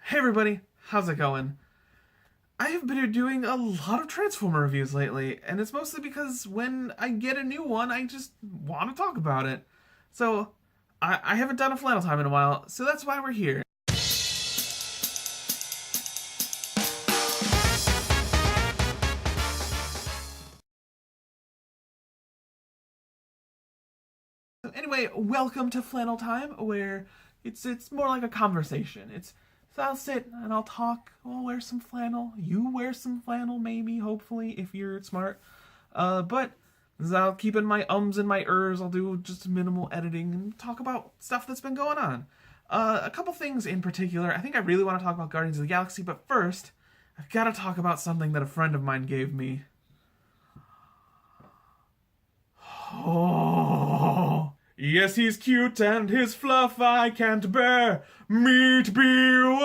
Hey everybody, how's it going? I have been doing a lot of Transformer reviews lately, and it's mostly because when I get a new one, I just want to talk about it. So, I haven't done a Flannel Time in a while, so that's why we're here. So anyway, welcome to Flannel Time, where it's more like a conversation. So I'll sit and I'll talk. I'll wear some flannel. You wear some flannel, maybe, hopefully, if you're smart. But I'll keep in my ums and my ers. I'll do just minimal editing and talk about stuff that's been going on. A couple things in particular. I think I really want to talk about Guardians of the Galaxy, but first, I've got to talk about something that a friend of mine gave me. Oh. Yes, he's cute and his fluff I can't bear. Meet Bewear!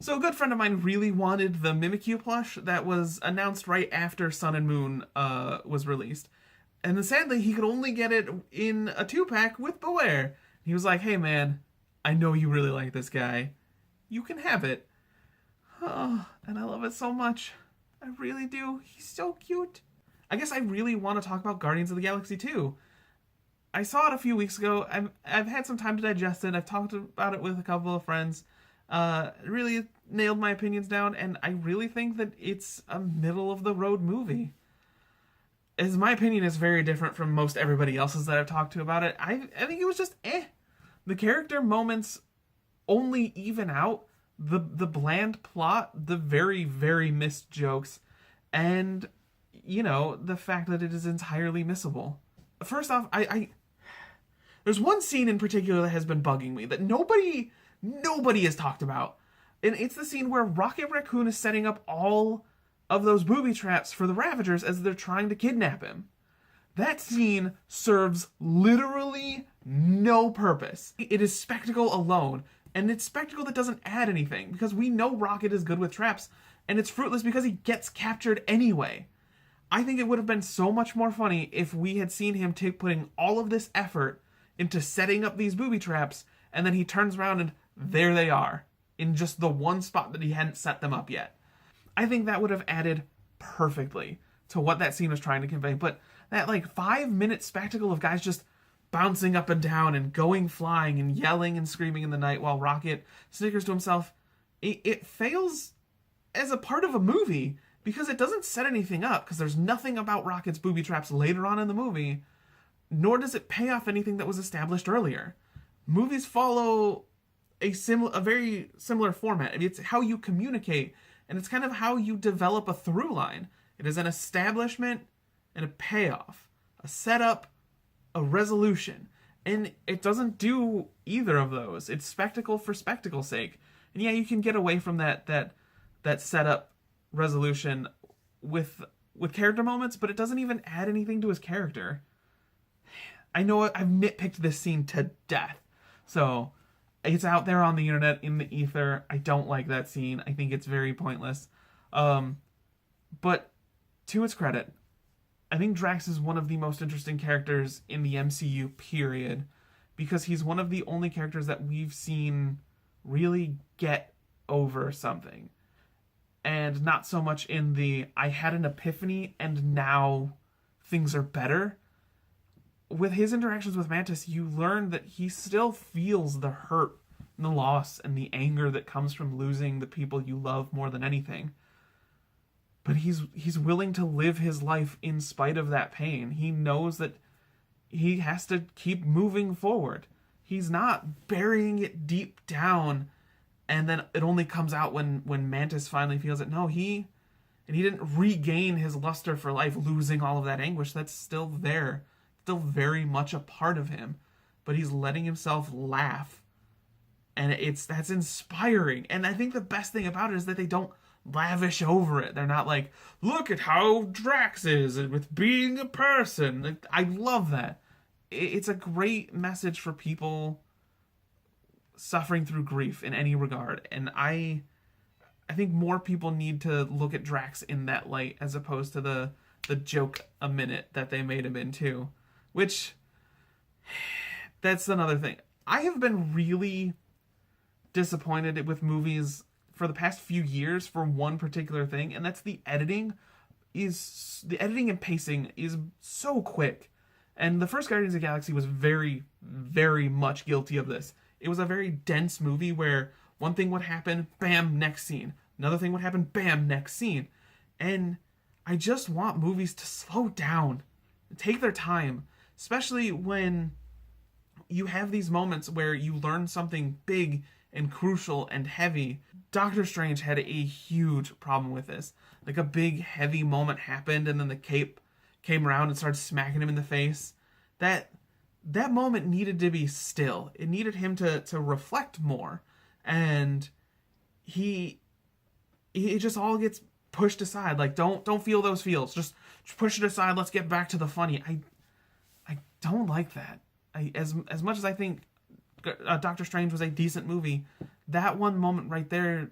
So a good friend of mine really wanted the Mimikyu plush that was announced right after Sun and Moon was released. And then sadly, he could only get it in a 2-pack with Bewear. He was like, hey man, I know you really like this guy. You can have it. Oh, and I love it so much. I really do. He's so cute. I guess I really want to talk about Guardians of the Galaxy too. I saw it a few weeks ago. I've had some time to digest it. I've talked about it with a couple of friends. Really nailed my opinions down, and I really think that it's a middle of the road movie. As my opinion is very different from most everybody else's that I've talked to about it. I think it was just eh. The character moments only even out the bland plot, the very very missed jokes, and the fact that it is entirely missable. First off, I there's one scene in particular that has been bugging me that nobody has talked about. And it's the scene where Rocket Raccoon is setting up all of those booby traps for the Ravagers as they're trying to kidnap him. That scene serves literally no purpose. It is spectacle alone, and it's spectacle that doesn't add anything because we know Rocket is good with traps, and it's fruitless because he gets captured anyway. I think it would have been so much more funny if we had seen him putting all of this effort into setting up these booby traps, and then he turns around and there they are, in just the one spot that he hadn't set them up yet. I think that would have added perfectly to what that scene was trying to convey. But that 5-minute spectacle of guys just bouncing up and down and going flying and yelling and screaming in the night while Rocket snickers to himself, it fails as a part of a movie because it doesn't set anything up, because there's nothing about Rocket's booby traps later on in the movie, nor does it pay off anything that was established earlier. Movies follow a very similar format. It's how you communicate, and it's kind of how you develop a through line. It is an establishment and a payoff, a setup, a resolution, and it doesn't do either of those. It's spectacle for spectacle's sake. And yeah, you can get away from that setup resolution with character moments, but it doesn't even add anything to his character. I know I've nitpicked this scene to death, so it's out there on the internet in the ether. I don't like that scene. I think it's very pointless. But to its credit, I think Drax is one of the most interesting characters in the MCU, period, because he's one of the only characters that we've seen really get over something. And not so much in the, I had an epiphany and now things are better. With his interactions with Mantis, you learn that he still feels the hurt and the loss and the anger that comes from losing the people you love more than anything. But he's willing to live his life in spite of that pain. He knows that he has to keep moving forward. He's not burying it deep down, and then it only comes out when Mantis finally feels it. No, he didn't regain his luster for life, losing all of that anguish. That's still there. Still very much a part of him, but he's letting himself laugh, and that's inspiring. And I think the best thing about it is that they don't lavish over it. They're not like, look at how Drax is with being a person. I love that. It's a great message for people suffering through grief in any regard, and I think more people need to look at Drax in that light as opposed to the joke a minute that they made him into. Which, that's another thing. I have been really disappointed with movies for the past few years for one particular thing, and that's the editing. The editing and pacing is so quick. And the first Guardians of the Galaxy was very, very much guilty of this. It was a very dense movie where one thing would happen, bam, next scene. Another thing would happen, bam, next scene. And I just want movies to slow down, take their time, especially when you have these moments where you learn something big and crucial and heavy. Doctor Strange had a huge problem with this. Like, a big, heavy moment happened, and then the cape came around and started smacking him in the face. That moment needed to be still. It needed him to reflect more. And he just all gets pushed aside. Like, don't feel those feels. Just push it aside. Let's get back to the funny. I don't like that. As much as I think Doctor Strange was a decent movie, that one moment right there,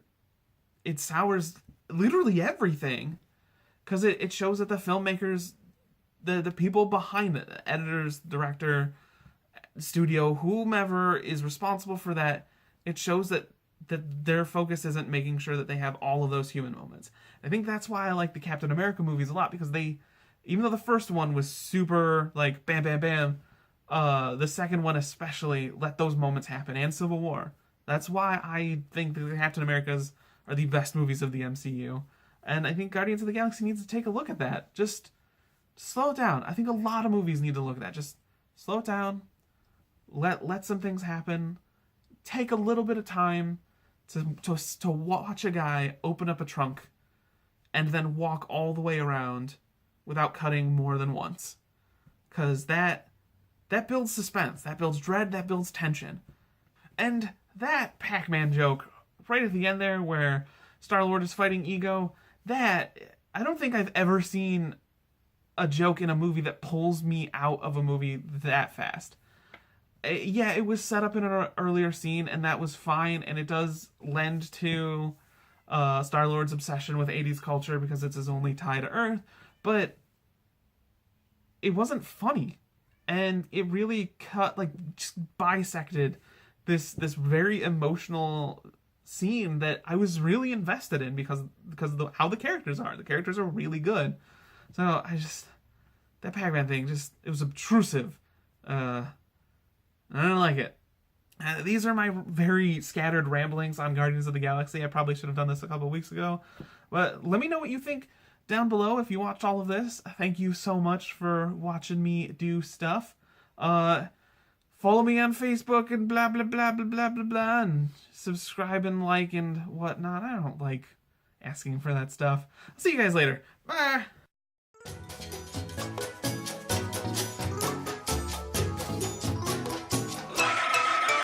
it sours literally everything. Because it shows that the filmmakers, the people behind it, the editors, director, studio, whomever is responsible for that, it shows that their focus isn't making sure that they have all of those human moments. I think that's why I like the Captain America movies a lot, because they, even though the first one was super, like, bam, bam, bam, the second one especially let those moments happen, and Civil War. That's why I think the Captain Americas are the best movies of the MCU. And I think Guardians of the Galaxy needs to take a look at that. Just slow it down. I think a lot of movies need to look at that. Just slow it down. Let some things happen. Take a little bit of time to watch a guy open up a trunk and then walk all the way around without cutting more than once. Because that builds suspense. That builds dread. That builds tension. And that Pac-Man joke right at the end there where Star-Lord is fighting Ego, that, I don't think I've ever seen a joke in a movie that pulls me out of a movie that fast. Yeah, it was set up in an earlier scene, and that was fine, and it does lend to Star-Lord's obsession with 80s culture because it's his only tie to Earth, but it wasn't funny. And it really just bisected this very emotional scene that I was really invested in because of how the characters are. The characters are really good. So that Pac-Man thing, it was obtrusive. I don't like it. These are my very scattered ramblings on Guardians of the Galaxy. I probably should have done this a couple weeks ago. But let me know what you think down below if you watched all of this. Thank you so much for watching me do stuff. Follow me on Facebook and blah, blah, blah, blah, blah, blah, blah, and subscribe and like and whatnot. I don't like asking for that stuff. I'll see you guys later. Bye!